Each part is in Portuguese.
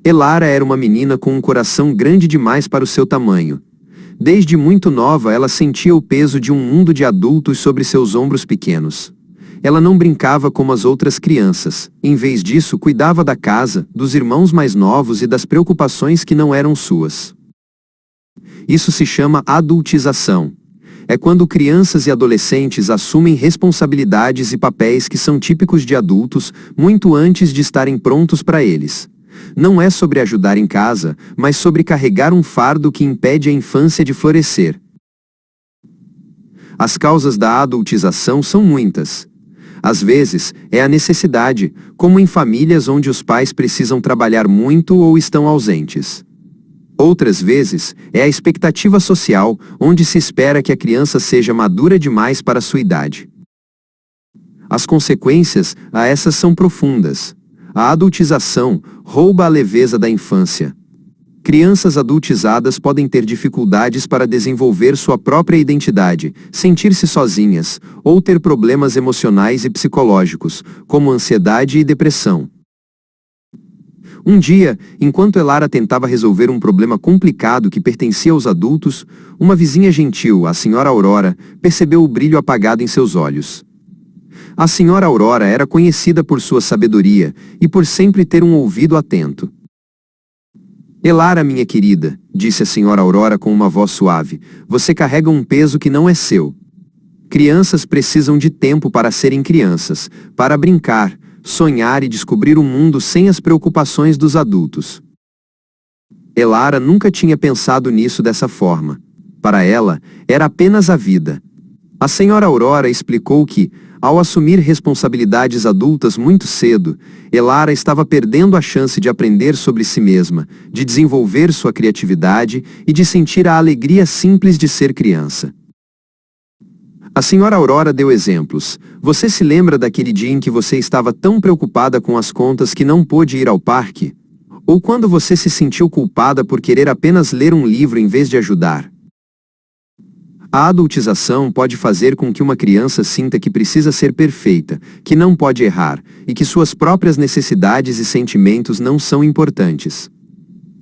Elara era uma menina com um coração grande demais para o seu tamanho. Desde muito nova ela sentia o peso de um mundo de adultos sobre seus ombros pequenos. Ela não brincava como as outras crianças, em vez disso cuidava da casa, dos irmãos mais novos e das preocupações que não eram suas. Isso se chama adultização. É quando crianças e adolescentes assumem responsabilidades e papéis que são típicos de adultos, muito antes de estarem prontos para eles. Não é sobre ajudar em casa, mas sobre carregar um fardo que impede a infância de florescer. As causas da adultização são muitas. Às vezes, é a necessidade, como em famílias onde os pais precisam trabalhar muito ou estão ausentes. Outras vezes, é a expectativa social, onde se espera que a criança seja madura demais para sua idade. As consequências a essas são profundas. A adultização rouba a leveza da infância. Crianças adultizadas podem ter dificuldades para desenvolver sua própria identidade, sentir-se sozinhas, ou ter problemas emocionais e psicológicos, como ansiedade e depressão. Um dia, enquanto Elara tentava resolver um problema complicado que pertencia aos adultos, uma vizinha gentil, a senhora Aurora, percebeu o brilho apagado em seus olhos. A senhora Aurora era conhecida por sua sabedoria e por sempre ter um ouvido atento. Elara, minha querida, disse a senhora Aurora com uma voz suave, você carrega um peso que não é seu. Crianças precisam de tempo para serem crianças, para brincar, sonhar e descobrir o mundo sem as preocupações dos adultos. Elara nunca tinha pensado nisso dessa forma. Para ela, era apenas a vida. A senhora Aurora explicou que, ao assumir responsabilidades adultas muito cedo, Elara estava perdendo a chance de aprender sobre si mesma, de desenvolver sua criatividade e de sentir a alegria simples de ser criança. A senhora Aurora deu exemplos. Você se lembra daquele dia em que você estava tão preocupada com as contas que não pôde ir ao parque? Ou quando você se sentiu culpada por querer apenas ler um livro em vez de ajudar? A adultização pode fazer com que uma criança sinta que precisa ser perfeita, que não pode errar, e que suas próprias necessidades e sentimentos não são importantes.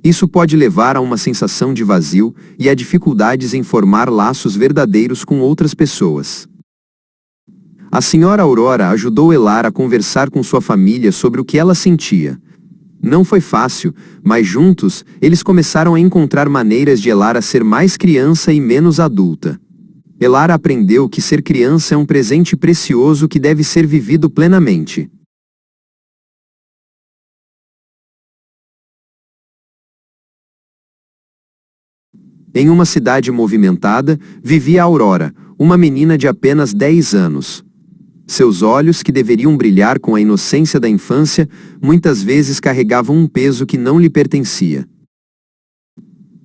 Isso pode levar a uma sensação de vazio e a dificuldades em formar laços verdadeiros com outras pessoas. A senhora Aurora ajudou Elara a conversar com sua família sobre o que ela sentia. Não foi fácil, mas juntos, eles começaram a encontrar maneiras de Elara ser mais criança e menos adulta. Elara aprendeu que ser criança é um presente precioso que deve ser vivido plenamente. Em uma cidade movimentada, vivia Aurora, uma menina de apenas 10 anos. Seus olhos, que deveriam brilhar com a inocência da infância, muitas vezes carregavam um peso que não lhe pertencia.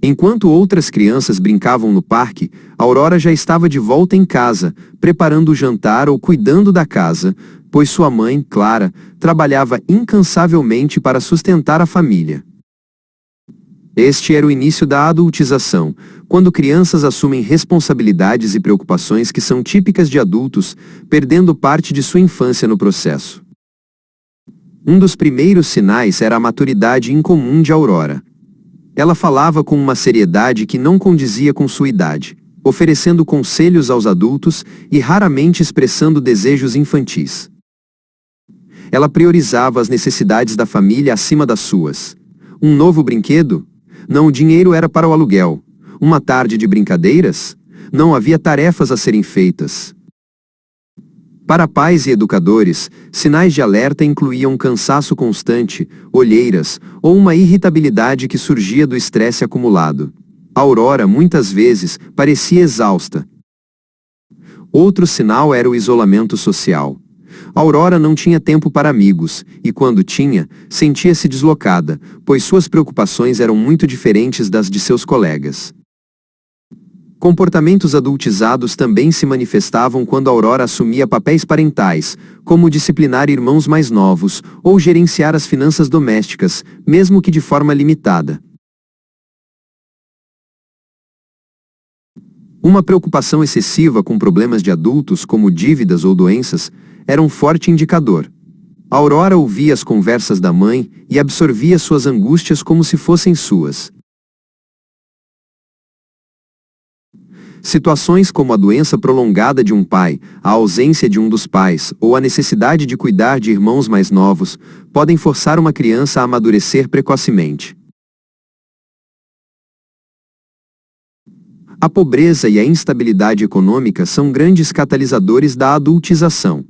Enquanto outras crianças brincavam no parque, Aurora já estava de volta em casa, preparando o jantar ou cuidando da casa, pois sua mãe, Clara, trabalhava incansavelmente para sustentar a família. Este era o início da adultização, quando crianças assumem responsabilidades e preocupações que são típicas de adultos, perdendo parte de sua infância no processo. Um dos primeiros sinais era a maturidade incomum de Aurora. Ela falava com uma seriedade que não condizia com sua idade, oferecendo conselhos aos adultos e raramente expressando desejos infantis. Ela priorizava as necessidades da família acima das suas. Um novo brinquedo? Não, o dinheiro era para o aluguel. Uma tarde de brincadeiras? Não havia tarefas a serem feitas. Para pais e educadores, sinais de alerta incluíam um cansaço constante, olheiras, ou uma irritabilidade que surgia do estresse acumulado. Aurora, muitas vezes, parecia exausta. Outro sinal era o isolamento social. Aurora não tinha tempo para amigos, e quando tinha, sentia-se deslocada, pois suas preocupações eram muito diferentes das de seus colegas. Comportamentos adultizados também se manifestavam quando Aurora assumia papéis parentais, como disciplinar irmãos mais novos, ou gerenciar as finanças domésticas, mesmo que de forma limitada. Uma preocupação excessiva com problemas de adultos, como dívidas ou doenças, era um forte indicador. Aurora ouvia as conversas da mãe e absorvia suas angústias como se fossem suas. Situações como a doença prolongada de um pai, a ausência de um dos pais ou a necessidade de cuidar de irmãos mais novos podem forçar uma criança a amadurecer precocemente. A pobreza e a instabilidade econômica são grandes catalisadores da adultização.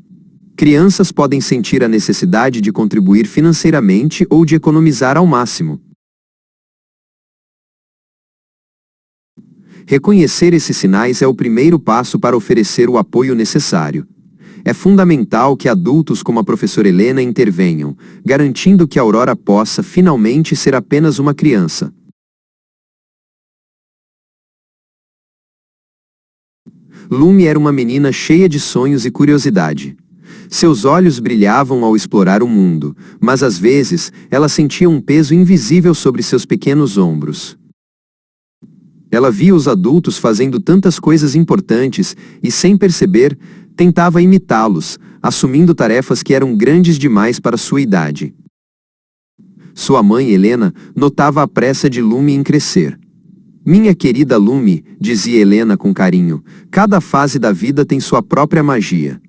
Crianças podem sentir a necessidade de contribuir financeiramente ou de economizar ao máximo. Reconhecer esses sinais é o primeiro passo para oferecer o apoio necessário. É fundamental que adultos como a professora Helena intervenham, garantindo que Aurora possa finalmente ser apenas uma criança. Lume era uma menina cheia de sonhos e curiosidade. Seus olhos brilhavam ao explorar o mundo, mas às vezes ela sentia um peso invisível sobre seus pequenos ombros. Ela via os adultos fazendo tantas coisas importantes e, sem perceber, tentava imitá-los, assumindo tarefas que eram grandes demais para sua idade. Sua mãe, Helena, notava a pressa de Lume em crescer. "Minha querida Lume", dizia Helena com carinho, "cada fase da vida tem sua própria magia."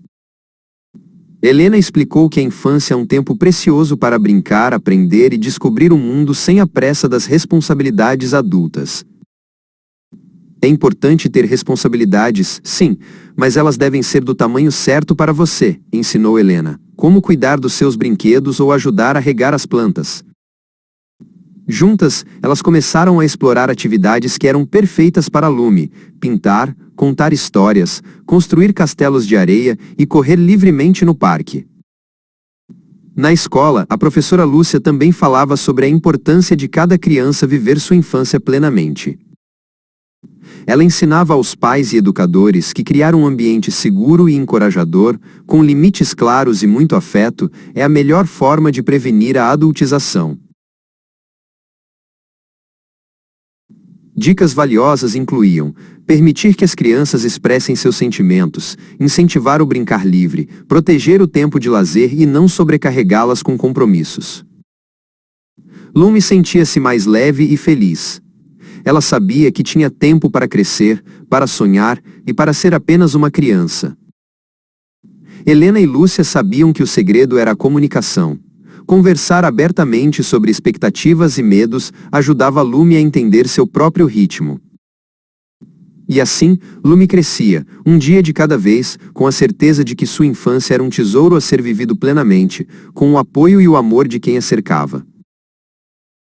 Helena explicou que a infância é um tempo precioso para brincar, aprender e descobrir o mundo sem a pressa das responsabilidades adultas. É importante ter responsabilidades, sim, mas elas devem ser do tamanho certo para você, ensinou Helena, como cuidar dos seus brinquedos ou ajudar a regar as plantas. Juntas, elas começaram a explorar atividades que eram perfeitas para Lume: pintar, contar histórias, construir castelos de areia e correr livremente no parque. Na escola, a professora Lúcia também falava sobre a importância de cada criança viver sua infância plenamente. Ela ensinava aos pais e educadores que criar um ambiente seguro e encorajador, com limites claros e muito afeto, é a melhor forma de prevenir a adultização. Dicas valiosas incluíam: permitir que as crianças expressem seus sentimentos, incentivar o brincar livre, proteger o tempo de lazer e não sobrecarregá-las com compromissos. Lume sentia-se mais leve e feliz. Ela sabia que tinha tempo para crescer, para sonhar e para ser apenas uma criança. Helena e Lúcia sabiam que o segredo era a comunicação. Conversar abertamente sobre expectativas e medos ajudava Lume a entender seu próprio ritmo. E assim, Lume crescia, um dia de cada vez, com a certeza de que sua infância era um tesouro a ser vivido plenamente, com o apoio e o amor de quem a cercava.